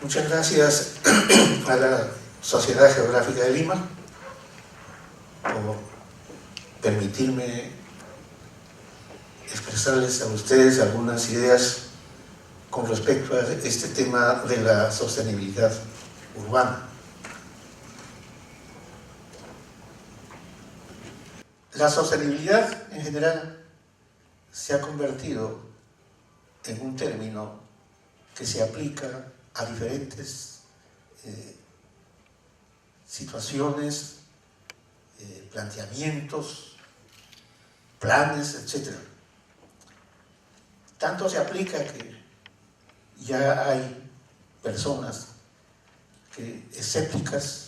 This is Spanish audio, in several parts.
Muchas gracias a la Sociedad Geográfica de Lima por permitirme expresarles a ustedes algunas ideas con respecto a este tema de la sostenibilidad urbana. La sostenibilidad en general se ha convertido en un término que se aplica a diferentes situaciones, planteamientos, planes, etc. Tanto se aplica que ya hay personas que, escépticas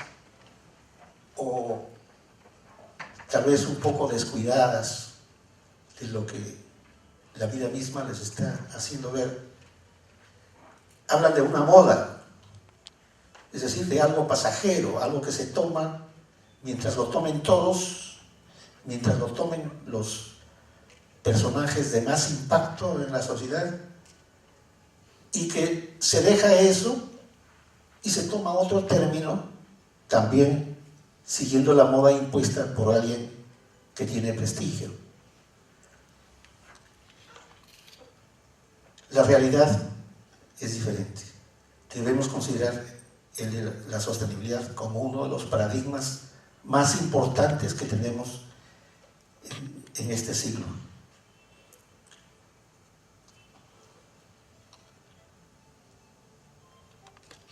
o tal vez un poco descuidadas de lo que la vida misma les está haciendo ver, hablan de una moda, es decir, de algo pasajero, algo que se toma mientras lo tomen todos, mientras lo tomen los personajes de más impacto en la sociedad, y que se deja eso y se toma otro término, también siguiendo la moda impuesta por alguien que tiene prestigio. La realidad es diferente. Debemos considerar la sostenibilidad como uno de los paradigmas más importantes que tenemos en este siglo.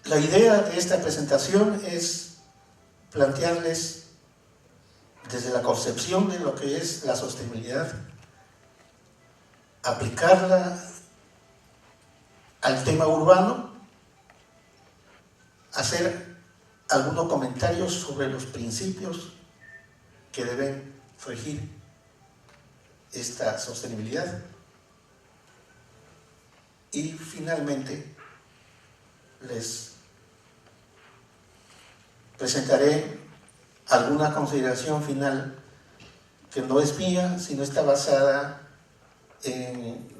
La idea de esta presentación es plantearles desde la concepción de lo que es la sostenibilidad, aplicarla al tema urbano, hacer algunos comentarios sobre los principios que deben regir esta sostenibilidad y finalmente les presentaré alguna consideración final que no es mía, sino está basada en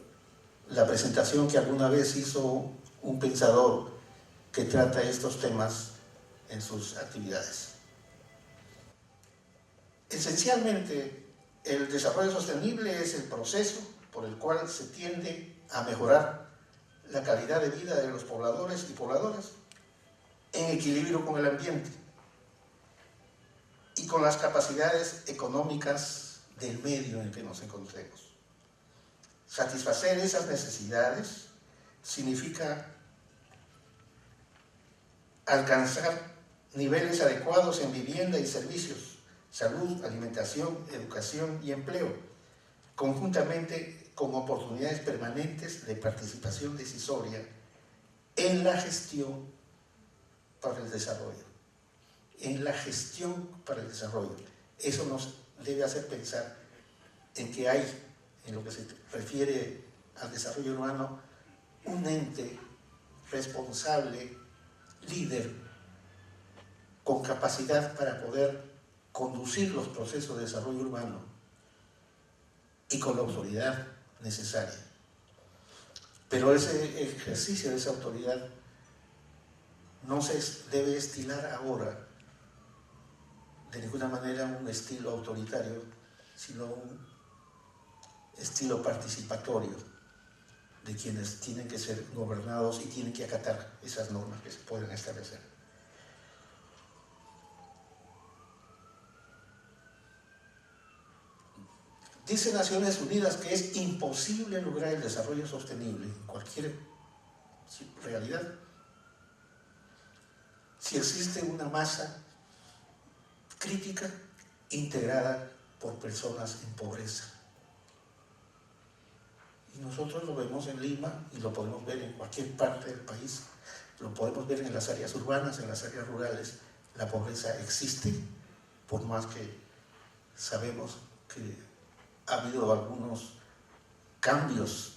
la presentación que alguna vez hizo un pensador que trata estos temas en sus actividades. Esencialmente, el desarrollo sostenible es el proceso por el cual se tiende a mejorar la calidad de vida de los pobladores y pobladoras en equilibrio con el ambiente y con las capacidades económicas del medio en el que nos encontremos. Satisfacer esas necesidades significa alcanzar niveles adecuados en vivienda y servicios, salud, alimentación, educación y empleo, conjuntamente con oportunidades permanentes de participación decisoria en la gestión para el desarrollo. En la gestión para el desarrollo. Eso nos debe hacer pensar en que hay, en lo que se refiere al desarrollo urbano, un ente responsable, líder, con capacidad para poder conducir los procesos de desarrollo urbano y con la autoridad necesaria. Pero ese ejercicio de esa autoridad no se debe estilar ahora de ninguna manera un estilo autoritario, sino un estilo participatorio de quienes tienen que ser gobernados y tienen que acatar esas normas que se pueden establecer. Dice Naciones Unidas que es imposible lograr el desarrollo sostenible en cualquier realidad si existe una masa crítica integrada por personas en pobreza. Y nosotros lo vemos en Lima y lo podemos ver en cualquier parte del país, lo podemos ver en las áreas urbanas, en las áreas rurales. La pobreza existe, por más que sabemos que ha habido algunos cambios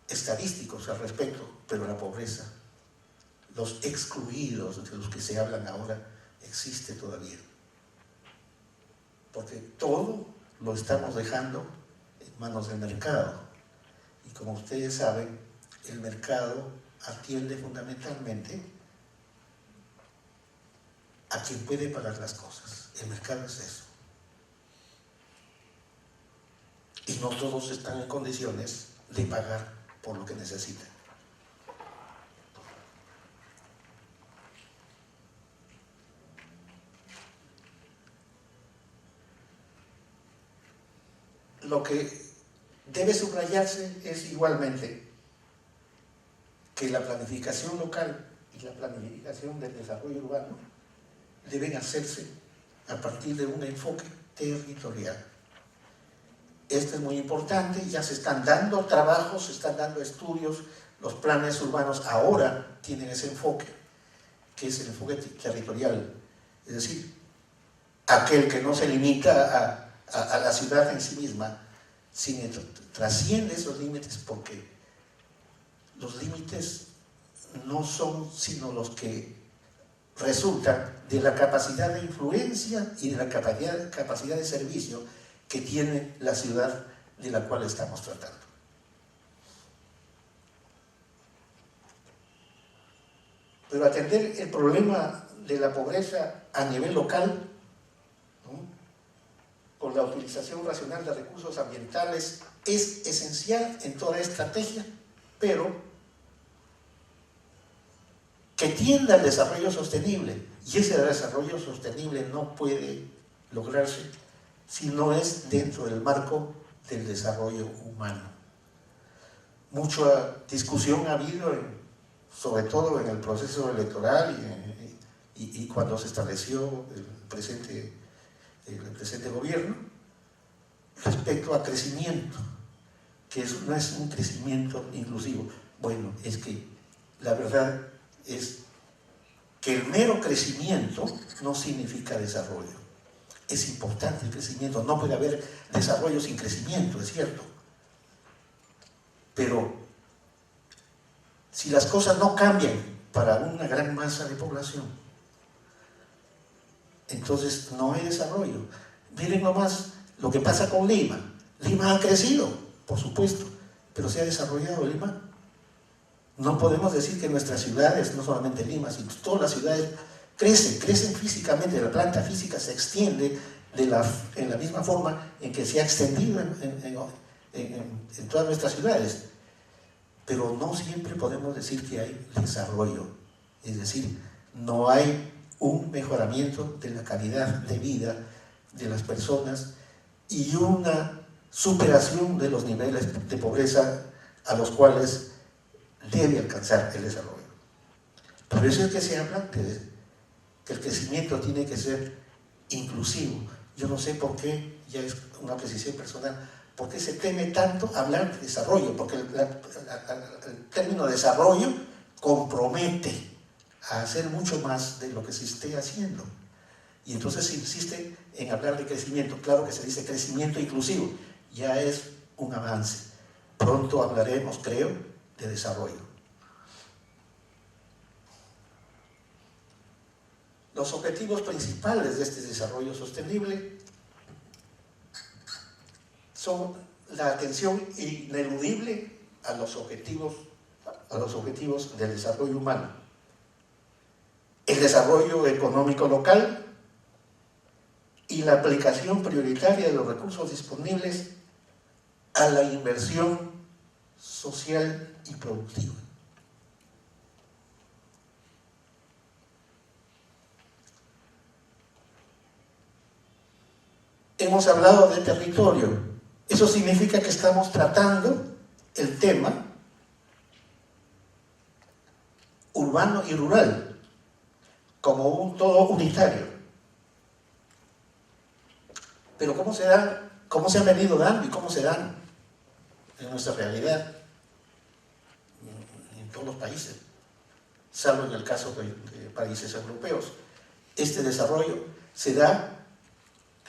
estadísticos al respecto, pero la pobreza, los excluidos de los que se hablan ahora, existe todavía. Porque todo lo estamos dejando en manos del mercado. Y como ustedes saben, el mercado atiende fundamentalmente a quien puede pagar las cosas. El mercado es eso. Y no todos están en condiciones de pagar por lo que necesitan. Lo que debe subrayarse es igualmente que la planificación local y la planificación del desarrollo urbano deben hacerse a partir de un enfoque territorial. Esto es muy importante, ya se están dando trabajos, se están dando estudios, los planes urbanos ahora tienen ese enfoque, que es el enfoque territorial, es decir, aquel que no se limita a la ciudad en sí misma, sino trasciende esos límites, porque los límites no son sino los que resultan de la capacidad de influencia y de la capacidad de servicio que tiene la ciudad de la cual estamos tratando. Pero atender el problema de la pobreza a nivel local, ¿no?, con la utilización racional de recursos ambientales, es esencial en toda estrategia, pero que tienda al desarrollo sostenible. Y ese desarrollo sostenible no puede lograrse si no es dentro del marco del desarrollo humano. Mucha discusión ha habido, sobre todo en el proceso electoral y cuando se estableció el presente gobierno, respecto a crecimiento, que eso no es un crecimiento inclusivo. Bueno, es que la verdad es que el mero crecimiento no significa desarrollo. Es importante el crecimiento, no puede haber desarrollo sin crecimiento, es cierto. Pero si las cosas no cambian para una gran masa de población, entonces no hay desarrollo. Miren nomás lo que pasa con Lima. Lima ha crecido, por supuesto, pero ¿se ha desarrollado Lima? No podemos decir que nuestras ciudades, no solamente Lima, sino todas las ciudades crecen físicamente, la planta física se extiende en la misma forma en que se ha extendido en todas nuestras ciudades. Pero no siempre podemos decir que hay desarrollo, es decir, no hay un mejoramiento de la calidad de vida de las personas y una superación de los niveles de pobreza a los cuales debe alcanzar el desarrollo. Por eso es que se habla que el crecimiento tiene que ser inclusivo. Yo no sé por qué, ya es una apreciación personal, por qué se teme tanto hablar de desarrollo, porque el término desarrollo compromete a hacer mucho más de lo que se esté haciendo. Y entonces se insiste en hablar de crecimiento. Claro que se dice crecimiento inclusivo, ya es un avance. Pronto hablaremos, creo, de desarrollo. Los objetivos principales de este desarrollo sostenible son la atención ineludible a los objetivos del desarrollo humano, el desarrollo económico local y la aplicación prioritaria de los recursos disponibles a la inversión social y productiva. Hemos hablado de territorio. Eso significa que estamos tratando el tema urbano y rural como un todo unitario. Pero ¿cómo se han venido dando y cómo se dan en nuestra realidad en todos los países, salvo en el caso de países europeos? Este desarrollo se da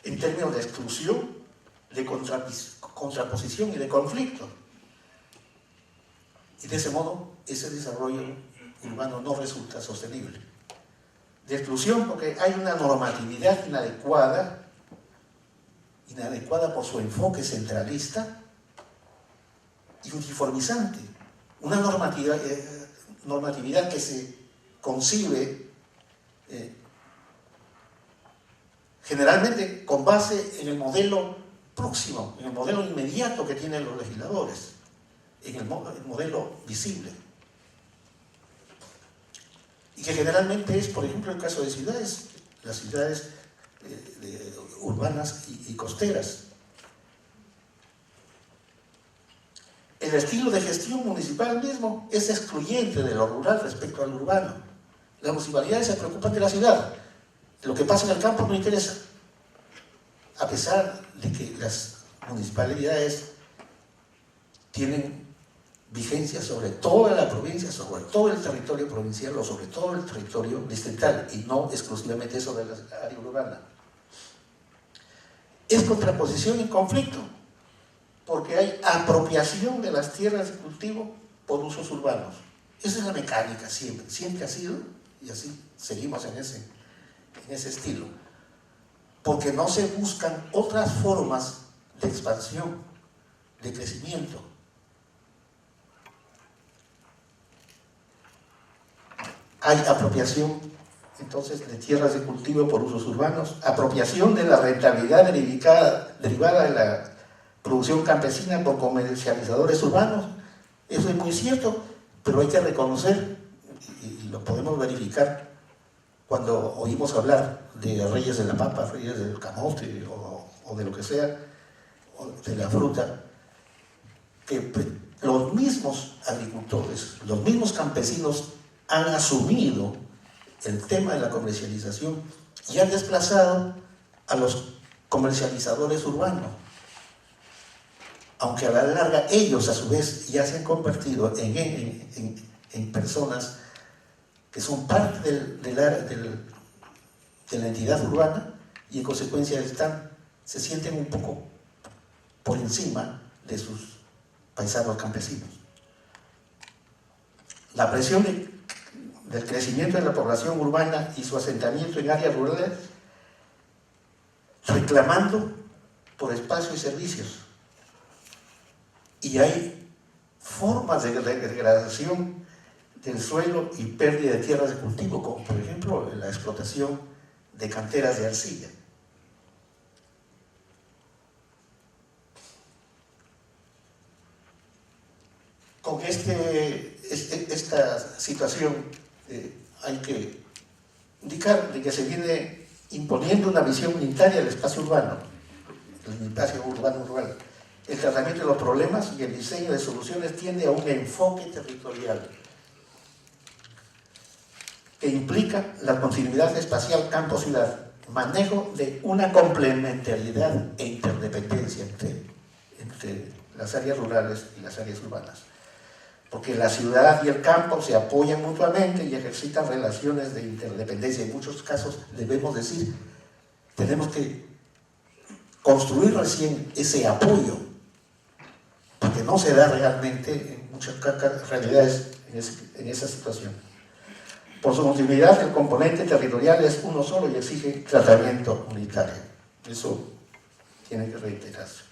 en términos de exclusión, de contraposición y de conflicto. Y de ese modo, ese desarrollo urbano no resulta sostenible. De exclusión porque hay una normatividad inadecuada por su enfoque centralista y uniformizante. Una normatividad normatividad que se concibe generalmente con base en el modelo próximo, en el modelo inmediato que tienen los legisladores, en el modelo visible. Y que generalmente es, por ejemplo, el caso de ciudades, las ciudades urbanas y costeras. El estilo de gestión municipal mismo es excluyente de lo rural respecto al urbano. Las municipalidades se preocupan de la ciudad. Lo que pasa en el campo no interesa. A pesar de que las municipalidades tienen vigencia sobre toda la provincia, sobre todo el territorio provincial o sobre todo el territorio distrital y no exclusivamente sobre la área urbana. Es contraposición y conflicto, porque hay apropiación de las tierras de cultivo por usos urbanos. Esa es la mecánica siempre, siempre ha sido, y así seguimos en ese estilo, porque no se buscan otras formas de expansión, de crecimiento. Hay apropiación entonces de tierras de cultivo por usos urbanos, apropiación de la rentabilidad derivada de la producción campesina por comercializadores urbanos. Eso es muy cierto, pero hay que reconocer, y lo podemos verificar cuando oímos hablar de reyes de la papa, reyes del camote o de lo que sea, o de la fruta, que los mismos agricultores, los mismos campesinos han asumido el tema de la comercialización y han desplazado a los comercializadores urbanos. Aunque a la larga ellos a su vez ya se han convertido en personas que son parte de la entidad urbana y en consecuencia se sienten un poco por encima de sus paisanos campesinos. La presión del crecimiento de la población urbana y su asentamiento en áreas rurales, reclamando por espacios y servicios. Y hay formas de degradación del suelo y pérdida de tierras de cultivo, como por ejemplo la explotación de canteras de arcilla. Con esta situación hay que indicar de que se viene imponiendo una visión unitaria del espacio urbano, el espacio urbano rural. El tratamiento de los problemas y el diseño de soluciones tiende a un enfoque territorial que implica la continuidad espacial campo-ciudad, manejo de una complementariedad e interdependencia entre las áreas rurales y las áreas urbanas. Porque la ciudad y el campo se apoyan mutuamente y ejercitan relaciones de interdependencia. En muchos casos debemos decir, tenemos que construir recién ese apoyo, porque no se da realmente en muchas realidades en esa situación. Por su continuidad, el componente territorial es uno solo y exige tratamiento unitario. Eso tiene que reiterarse.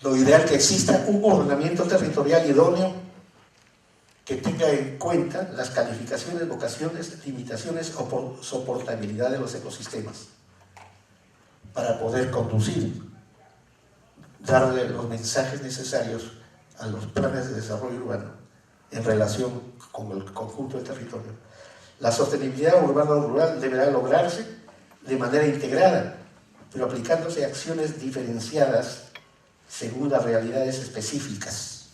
Lo ideal es que exista un ordenamiento territorial idóneo que tenga en cuenta las calificaciones, vocaciones, limitaciones o soportabilidad de los ecosistemas para poder conducir, darle los mensajes necesarios a los planes de desarrollo urbano en relación con el conjunto del territorio. La sostenibilidad urbano-rural deberá lograrse de manera integrada, pero aplicándose acciones diferenciadas según las realidades específicas.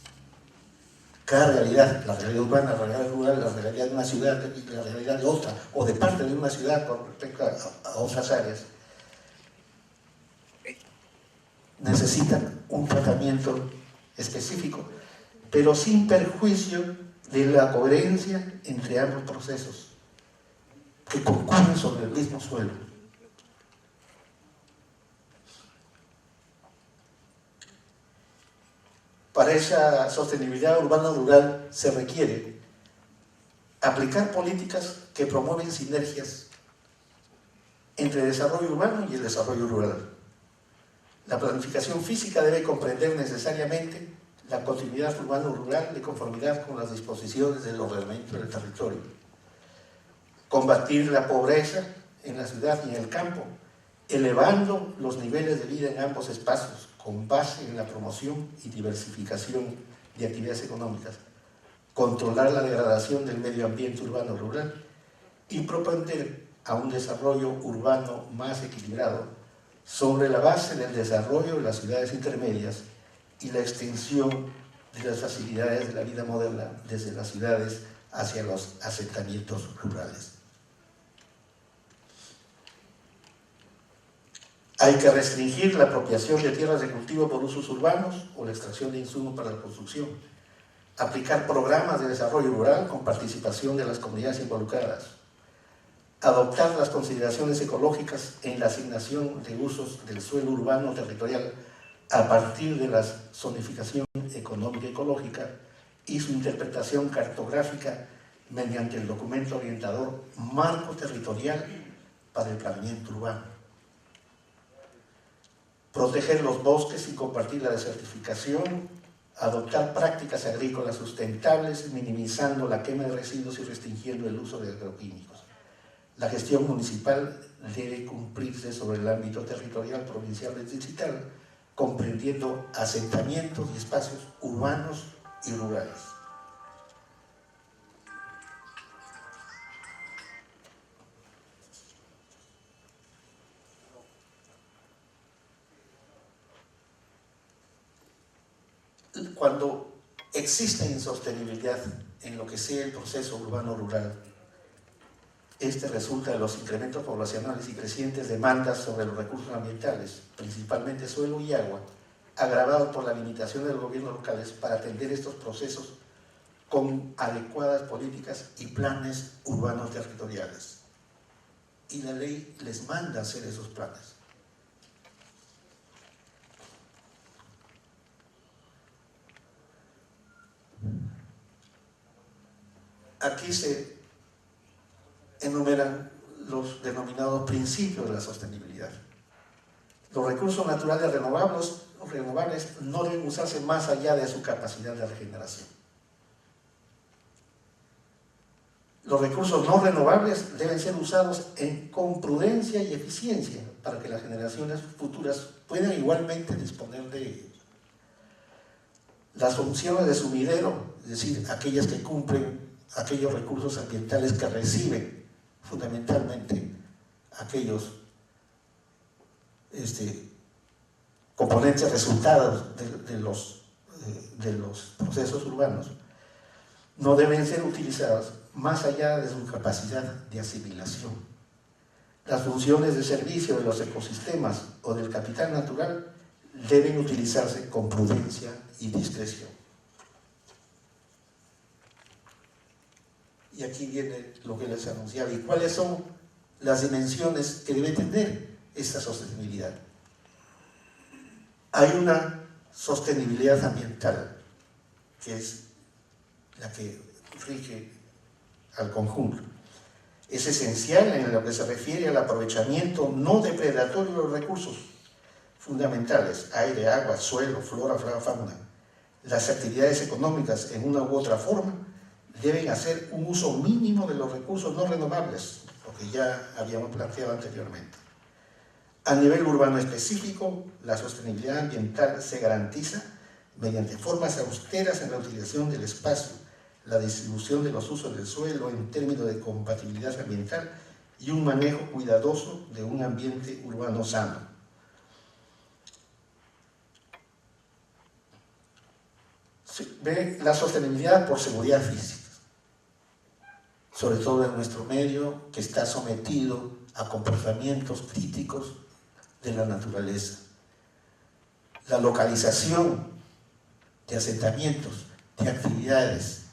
Cada realidad, la realidad urbana, la realidad rural, la realidad de una ciudad y la realidad de otra, o de parte de una ciudad con respecto a otras áreas, necesitan un tratamiento específico, pero sin perjuicio de la coherencia entre ambos procesos, que concurren sobre el mismo suelo. Para esa sostenibilidad urbana-rural se requiere aplicar políticas que promueven sinergias entre el desarrollo urbano y el desarrollo rural. La planificación física debe comprender necesariamente la continuidad urbano-rural de conformidad con las disposiciones del ordenamiento del territorio, combatir la pobreza en la ciudad y en el campo, elevando los niveles de vida en ambos espacios con base en la promoción y diversificación de actividades económicas, controlar la degradación del medio ambiente urbano-rural y propender a un desarrollo urbano más equilibrado sobre la base del desarrollo de las ciudades intermedias y la extensión de las facilidades de la vida moderna desde las ciudades hacia los asentamientos rurales. Hay que restringir la apropiación de tierras de cultivo por usos urbanos o la extracción de insumos para la construcción, aplicar programas de desarrollo rural con participación de las comunidades involucradas, adoptar las consideraciones ecológicas en la asignación de usos del suelo urbano territorial a partir de la zonificación económica y ecológica y su interpretación cartográfica mediante el documento orientador Marco Territorial para el Planeamiento Urbano. Proteger los bosques y compartir la desertificación, adoptar prácticas agrícolas sustentables, minimizando la quema de residuos y restringiendo el uso de agroquímicos. La gestión municipal debe cumplirse sobre el ámbito territorial provincial y distrital, comprendiendo asentamientos y espacios urbanos y rurales. Cuando existe insostenibilidad en lo que sea el proceso urbano-rural, este resulta de los incrementos poblacionales y crecientes demandas sobre los recursos ambientales, principalmente suelo y agua, agravados por la limitación de los gobiernos locales para atender estos procesos con adecuadas políticas y planes urbanos territoriales. Y la ley les manda hacer esos planes. Aquí se enumeran los denominados principios de la sostenibilidad. Los recursos naturales renovables no deben usarse más allá de su capacidad de regeneración. Los recursos no renovables deben ser usados con prudencia y eficiencia para que las generaciones futuras puedan igualmente disponer de ellos. Las funciones de sumidero, es decir, aquellas que cumplen aquellos recursos ambientales que reciben fundamentalmente aquellos componentes resultados de los procesos urbanos, no deben ser utilizadas más allá de su capacidad de asimilación. Las funciones de servicio de los ecosistemas o del capital natural deben utilizarse con prudencia y discreción. Y aquí viene lo que les anunciaba. ¿Y cuáles son las dimensiones que debe tener esta sostenibilidad? Hay una sostenibilidad ambiental, que es la que rige al conjunto. Es esencial en lo que se refiere al aprovechamiento no depredatorio de los recursos fundamentales: aire, agua, suelo, flora, fauna. Las actividades económicas, en una u otra forma, deben hacer un uso mínimo de los recursos no renovables, lo que ya habíamos planteado anteriormente. A nivel urbano específico, la sostenibilidad ambiental se garantiza mediante formas austeras en la utilización del espacio, la distribución de los usos del suelo en términos de compatibilidad ambiental y un manejo cuidadoso de un ambiente urbano sano. Ve la sostenibilidad por seguridad física, sobre todo en nuestro medio, que está sometido a comportamientos críticos de la naturaleza. La localización de asentamientos, de actividades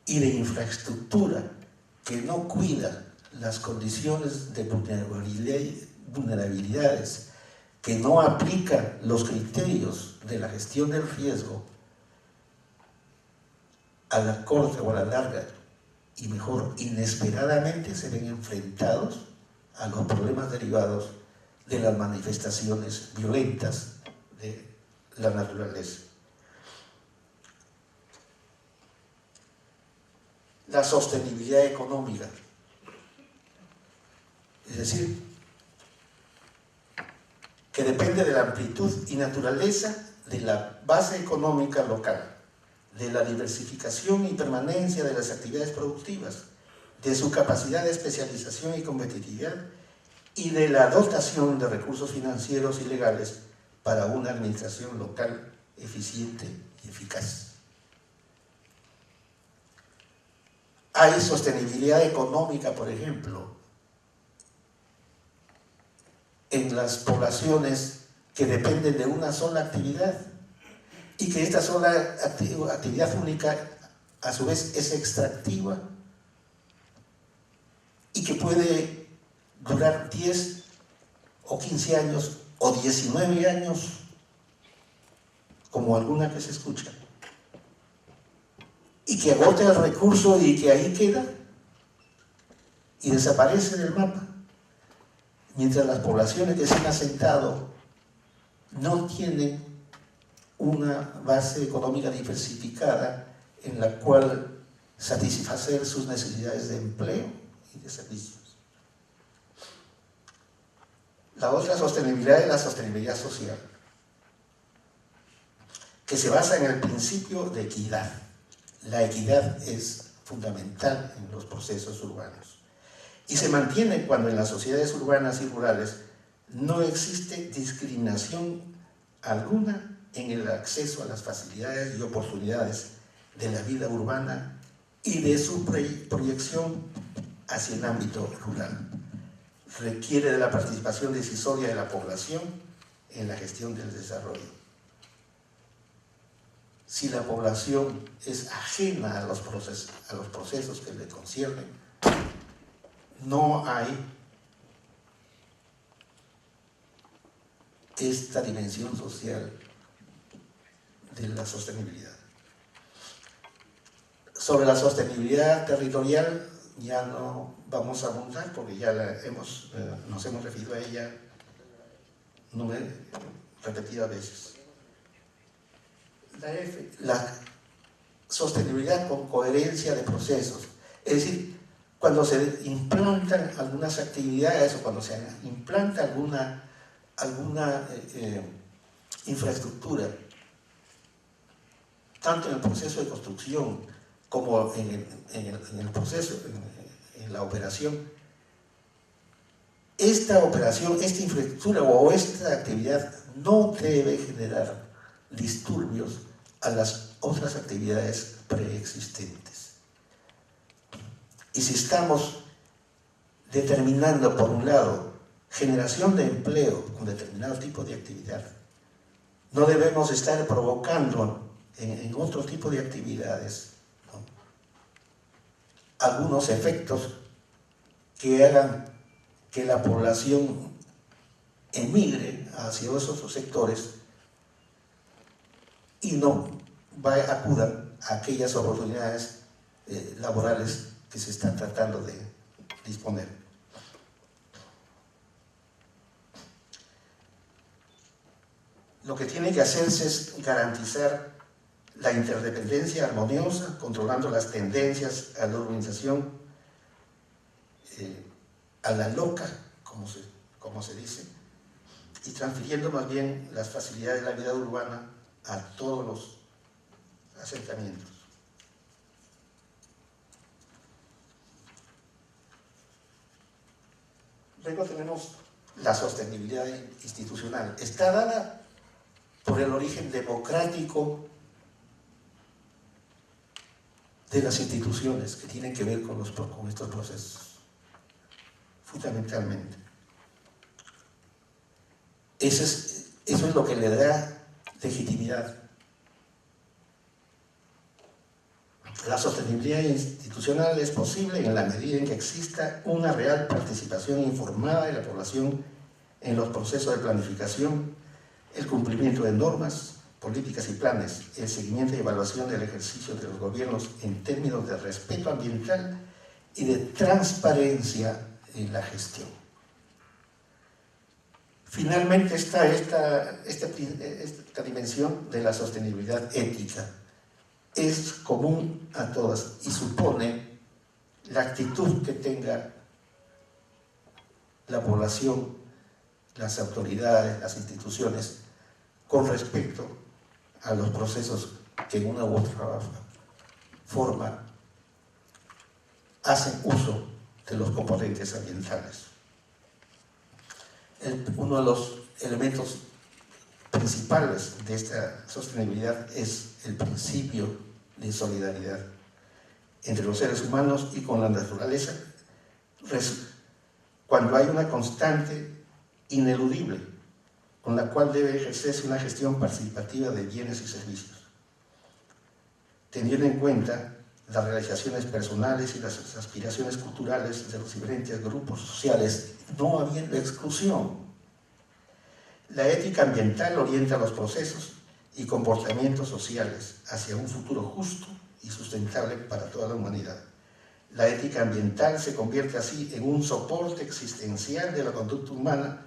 y de infraestructura que no cuida las condiciones de vulnerabilidades, que no aplica los criterios de la gestión del riesgo a la corta o a la larga, y mejor, inesperadamente se ven enfrentados a los problemas derivados de las manifestaciones violentas de la naturaleza. la sostenibilidad económica. Es decir, que depende de la amplitud y naturaleza de la base económica local, de la diversificación y permanencia de las actividades productivas, de su capacidad de especialización y competitividad y de la dotación de recursos financieros y legales para una administración local eficiente y eficaz. Hay sostenibilidad económica, por ejemplo, en las poblaciones que dependen de una sola actividad y que esta sola actividad única a su vez es extractiva y que puede durar 10 o 15 años o 19 años, como alguna que se escucha, y que agota el recurso y que ahí queda y desaparece del mapa, mientras las poblaciones que se han asentado no tienen una base económica diversificada en la cual satisfacer sus necesidades de empleo y de servicios. La otra sostenibilidad es la sostenibilidad social, que se basa en el principio de equidad. La equidad es fundamental en los procesos urbanos y se mantiene cuando en las sociedades urbanas y rurales no existe discriminación alguna en el acceso a las facilidades y oportunidades de la vida urbana y de su proyección hacia el ámbito rural. Requiere de la participación decisoria de la población en la gestión del desarrollo. Si la población es ajena a los procesos que le conciernen, no hay esta dimensión social de la sostenibilidad. Sobre la sostenibilidad territorial ya no vamos a abundar porque ya nos hemos referido a ella repetidas veces. La sostenibilidad con coherencia de procesos, es decir, cuando se implantan algunas actividades o cuando se implanta alguna infraestructura, tanto en el proceso de construcción como en el proceso, en la operación, esta infraestructura o esta actividad no debe generar disturbios a las otras actividades preexistentes. Y si estamos determinando, por un lado, generación de empleo con determinado tipo de actividad, no debemos estar provocando en otro tipo de actividades, ¿no?, algunos efectos que hagan que la población emigre hacia esos sectores y no acudan a aquellas oportunidades laborales que se están tratando de disponer. Lo que tiene que hacerse es garantizar la interdependencia armoniosa, controlando las tendencias a la urbanización, a la loca, como se dice, y transfiriendo más bien las facilidades de la vida urbana a todos los asentamientos. Luego tenemos la sostenibilidad institucional. Está dada por el origen democrático de las instituciones que tienen que ver con estos procesos, fundamentalmente. Eso es lo que le da legitimidad. La sostenibilidad institucional es posible en la medida en que exista una real participación informada de la población en los procesos de planificación, el cumplimiento de normas, políticas y planes, el seguimiento y evaluación del ejercicio de los gobiernos en términos de respeto ambiental y de transparencia en la gestión. Finalmente está esta dimensión de la sostenibilidad ética. Es común a todas y supone la actitud que tenga la población, las autoridades, las instituciones, con respecto a los procesos que en una u otra forma hacen uso de los componentes ambientales. Uno de los elementos principales de esta sostenibilidad es el principio de solidaridad entre los seres humanos y con la naturaleza, cuando hay una constante ineludible con la cual debe ejercerse una gestión participativa de bienes y servicios, teniendo en cuenta las realizaciones personales y las aspiraciones culturales de los diferentes grupos sociales, no habiendo exclusión. La ética ambiental orienta los procesos y comportamientos sociales hacia un futuro justo y sustentable para toda la humanidad. La ética ambiental se convierte así en un soporte existencial de la conducta humana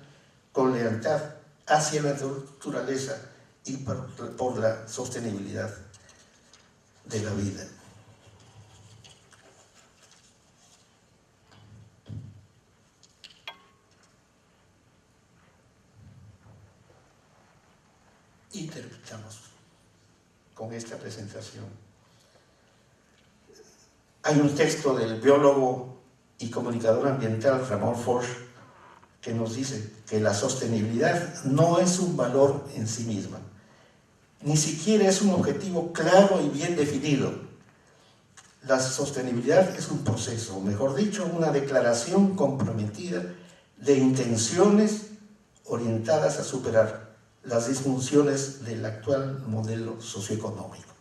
con lealtad hacia la naturaleza y por la sostenibilidad de la vida. Y terminamos con esta presentación. Hay un texto del biólogo y comunicador ambiental Ramón Forch que nos dice que la sostenibilidad no es un valor en sí misma, ni siquiera es un objetivo claro y bien definido. La sostenibilidad es un proceso, o mejor dicho, una declaración comprometida de intenciones orientadas a superar las disfunciones del actual modelo socioeconómico.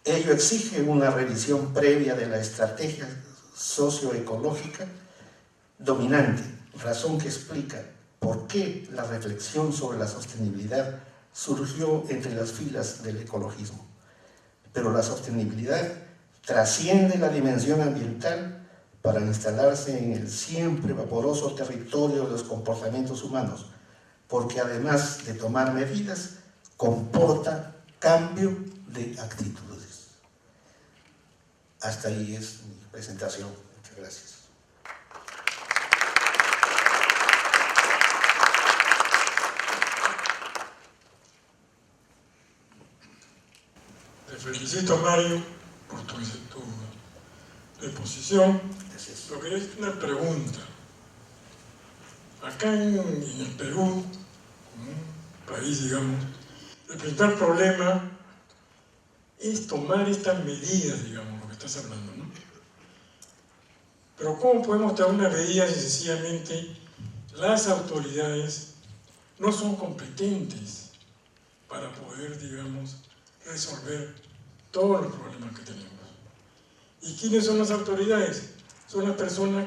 Ello exige una revisión previa de la estrategia socioecológica dominante, razón que explica por qué la reflexión sobre la sostenibilidad surgió entre las filas del ecologismo. Pero la sostenibilidad trasciende la dimensión ambiental para instalarse en el siempre vaporoso territorio de los comportamientos humanos, porque además de tomar medidas, comporta cambio de actitudes. Hasta ahí es mi presentación. Muchas gracias. Te felicito, Mario, por tu exposición. Gracias. Lo que es una pregunta. Acá en el Perú, un país, digamos, el principal problema es tomar estas medidas, digamos, lo que estás hablando, ¿no? Pero ¿cómo podemos tomar una medida si sencillamente las autoridades no son competentes para poder, digamos, resolver todos los problemas que tenemos? ¿Y quiénes son las autoridades? Son las personas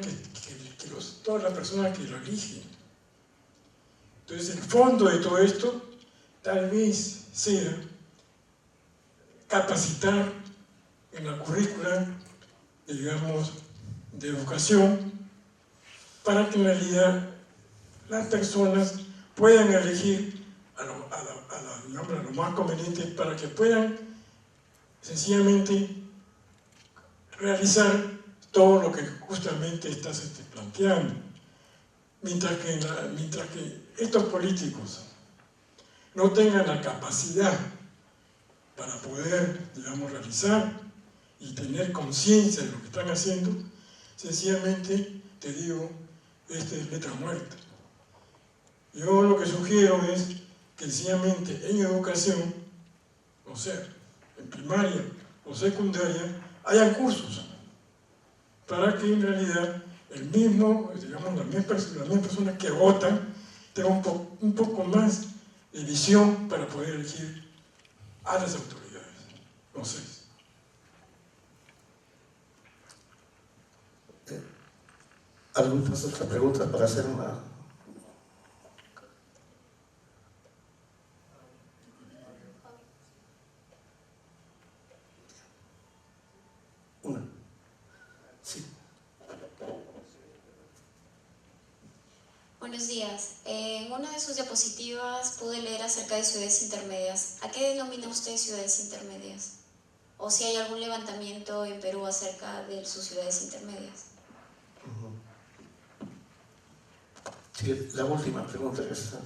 todas las personas que lo eligen. Entonces, el fondo de todo esto tal vez sea capacitar en la currícula, digamos, de educación, para que en realidad las personas puedan elegir a lo más conveniente para que puedan sencillamente realizar todo lo que justamente estás planteando. Mientras que estos políticos no tengan la capacidad para poder, digamos, realizar y tener conciencia de lo que están haciendo, sencillamente, te digo, esta es letra muerta. Yo lo que sugiero es que sencillamente en educación, o sea, en primaria o secundaria, haya cursos para que en realidad el mismo, digamos, las mismas personas que votan tengan un poco más de visión para poder elegir a las autoridades. No sé. ¿Algunas otras preguntas para hacer una? Sí. Buenos días. En una de sus diapositivas pude leer acerca de ciudades intermedias. ¿A qué denomina usted ciudades intermedias? o si hay algún levantamiento en Perú acerca de sus ciudades intermedias. Sí, la última pregunta que está.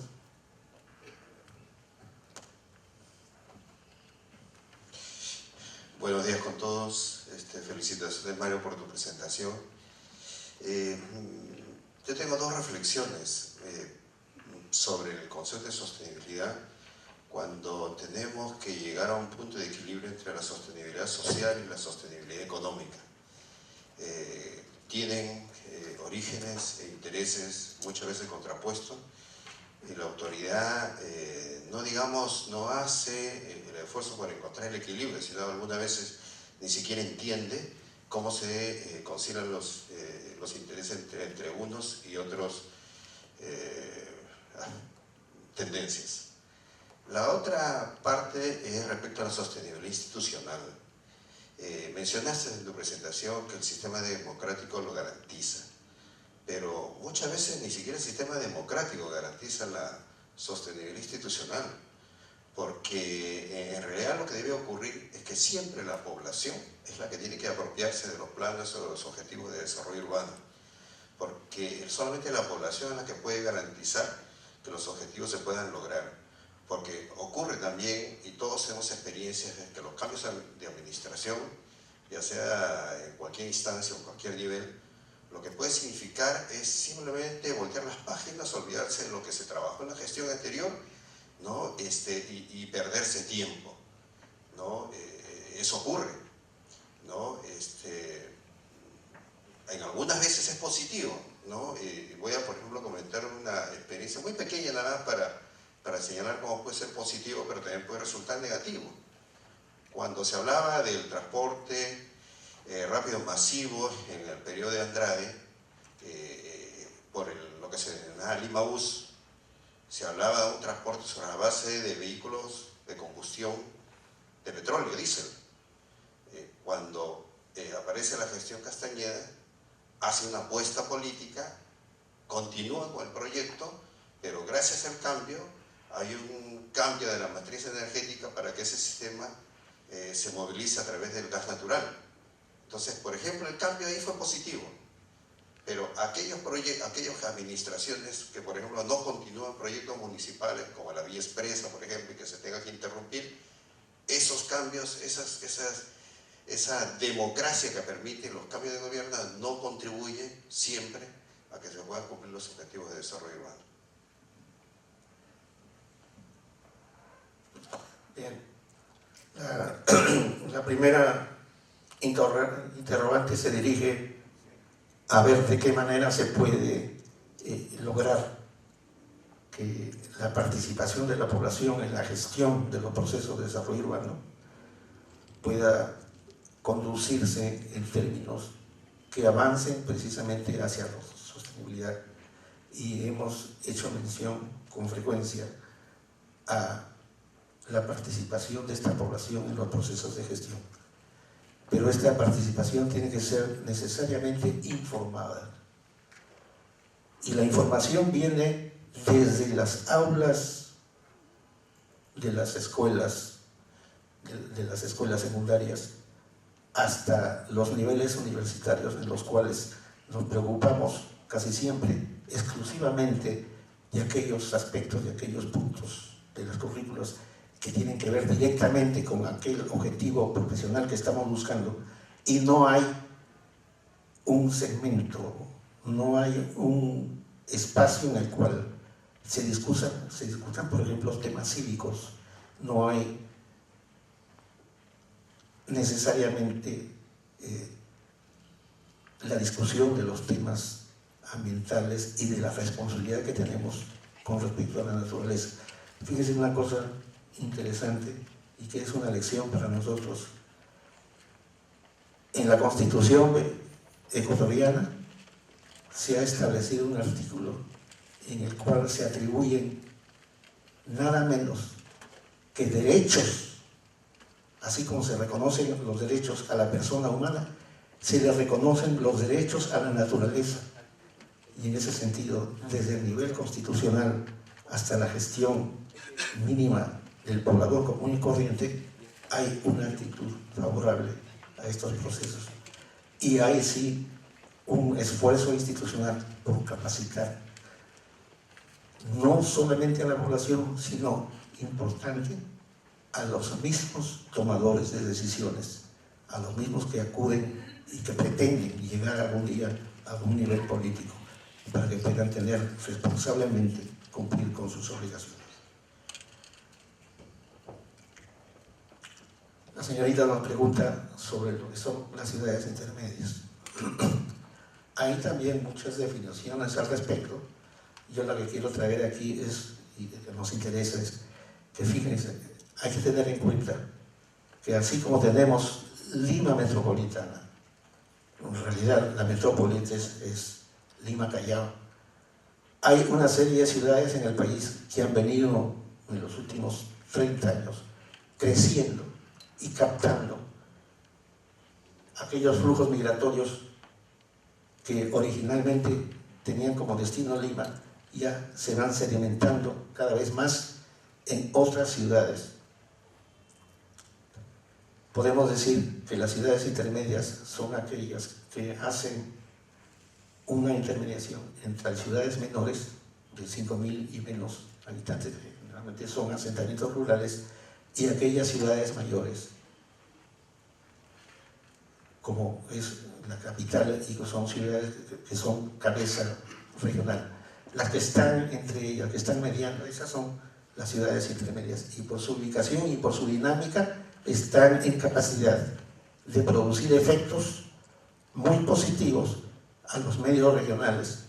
Buenos días con todos. Felicitaciones, Mario, por tu presentación. Yo tengo dos reflexiones sobre el concepto de sostenibilidad cuando tenemos que llegar a un punto de equilibrio entre la sostenibilidad social y la sostenibilidad económica. Tienen orígenes e intereses muchas veces contrapuestos y la autoridad no hace el esfuerzo por encontrar el equilibrio, sino algunas veces ni siquiera entiende cómo se concilian los intereses entre unos y otros tendencias. La otra parte es respecto a la sostenibilidad institucional. Mencionaste en tu presentación que el sistema democrático lo garantiza, pero muchas veces ni siquiera el sistema democrático garantiza la sostenibilidad institucional, porque en realidad lo que debe ocurrir es que siempre la población es la que tiene que apropiarse de los planes o de los objetivos de desarrollo urbano, porque solamente la población es la que puede garantizar que los objetivos se puedan lograr. Porque ocurre también, y todos tenemos experiencias, de que los cambios de administración, ya sea en cualquier instancia o en cualquier nivel, lo que puede significar es simplemente voltear las páginas, olvidarse de lo que se trabajó en la gestión anterior, ¿no? Y perderse tiempo, ¿no? Eso ocurre, ¿no? En algunas veces es positivo, ¿no? Voy a, por ejemplo, comentar una experiencia muy pequeña nada más para señalar cómo puede ser positivo, pero también puede resultar negativo. Cuando se hablaba del transporte rápido masivo en el periodo de Andrade, por lo que se denominaba Lima Bus, se hablaba de un transporte sobre la base de vehículos de combustión de petróleo, diésel. Cuando aparece la gestión Castañeda, hace una apuesta política, continúa con el proyecto, pero gracias al cambio, hay un cambio de la matriz energética para que ese sistema se movilice a través del gas natural. Entonces, por ejemplo, el cambio ahí fue positivo, pero aquellas administraciones que, por ejemplo, no continúan proyectos municipales, como la Vía Expresa, por ejemplo, y que se tenga que interrumpir, esos cambios, esa democracia que permite los cambios de gobierno no contribuye siempre a que se puedan cumplir los objetivos de desarrollo urbano. Bien. La primera interrogante se dirige a ver de qué manera se puede lograr que la participación de la población en la gestión de los procesos de desarrollo urbano pueda conducirse en términos que avancen precisamente hacia la sostenibilidad. Y hemos hecho mención con frecuencia a la participación de esta población en los procesos de gestión. Pero esta participación tiene que ser necesariamente informada. Y la información viene desde las aulas de las escuelas secundarias hasta los niveles universitarios, en los cuales nos preocupamos casi siempre exclusivamente de aquellos aspectos, de aquellos puntos de las currículas que tienen que ver directamente con aquel objetivo profesional que estamos buscando, y no hay un segmento, no hay un espacio en el cual se discutan, por ejemplo, temas cívicos, no hay necesariamente la discusión de los temas ambientales y de la responsabilidad que tenemos con respecto a la naturaleza. Fíjense una cosa interesante y que es una lección para nosotros. En la Constitución ecuatoriana se ha establecido un artículo en el cual se atribuyen nada menos que derechos, así como se reconocen los derechos a la persona humana, se le reconocen los derechos a la naturaleza. Y en ese sentido, desde el nivel constitucional hasta la gestión mínima del poblador común y corriente, hay una actitud favorable a estos procesos y hay sí un esfuerzo institucional por capacitar no solamente a la población, sino importante a los mismos tomadores de decisiones, a los mismos que acuden y que pretenden llegar algún día a un nivel político para que puedan tener responsablemente cumplir con sus obligaciones. La señorita nos pregunta sobre lo que son las ciudades intermedias. Hay también muchas definiciones al respecto. Yo lo que quiero traer aquí es, y que nos interesa, es que fíjense, hay que tener en cuenta que así como tenemos Lima metropolitana, en realidad la metrópoli es Lima Callao, hay una serie de ciudades en el país que han venido en los últimos 30 años creciendo y captando aquellos flujos migratorios que originalmente tenían como destino Lima, ya se van sedimentando cada vez más en otras ciudades. Podemos decir que las ciudades intermedias son aquellas que hacen una intermediación entre ciudades menores de 5.000 y menos habitantes, que generalmente son asentamientos rurales, y aquellas ciudades mayores, como es la capital y que son ciudades que son cabeza regional. Las que están entre ellas, que están mediando, esas son las ciudades intermedias, y por su ubicación y por su dinámica están en capacidad de producir efectos muy positivos a los medios regionales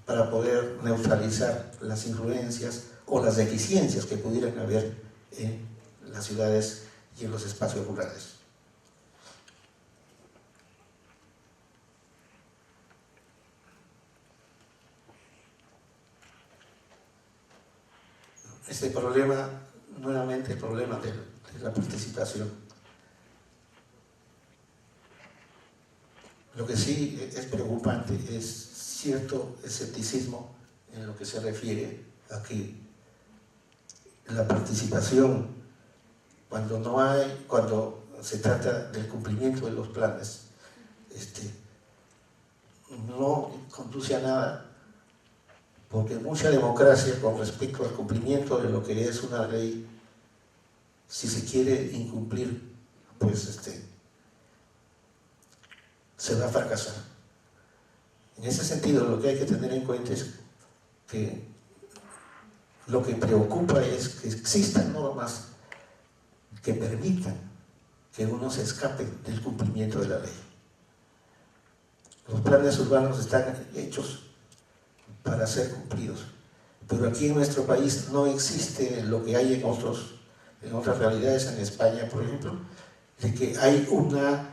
para poder neutralizar las influencias o las deficiencias que pudieran haber en las ciudades y en los espacios rurales. Este problema, nuevamente el problema de la participación. Lo que sí es preocupante es cierto escepticismo en lo que se refiere a que la participación, cuando se trata del cumplimiento de los planes, no conduce a nada, porque mucha democracia con respecto al cumplimiento de lo que es una ley, si se quiere incumplir, pues se va a fracasar. En ese sentido, lo que hay que tener en cuenta es que lo que preocupa es que existan normas que permitan que uno se escape del cumplimiento de la ley. Los planes urbanos están hechos para ser cumplidos, pero aquí en nuestro país no existe lo que hay en otras realidades, en España, por ejemplo, de que hay una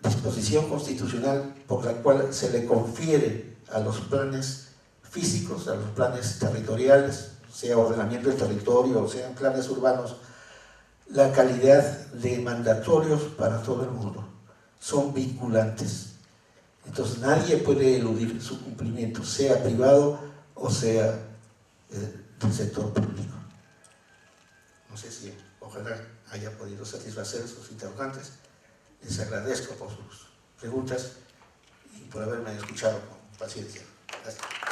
disposición constitucional por la cual se le confiere a los planes físicos, a los planes territoriales, sea ordenamiento del territorio o sean planes urbanos, la calidad de mandatorios para todo el mundo. Son vinculantes. Entonces nadie puede eludir su cumplimiento, sea privado o sea del sector público. No sé si ojalá haya podido satisfacer sus interrogantes. Les agradezco por sus preguntas y por haberme escuchado con paciencia. Gracias.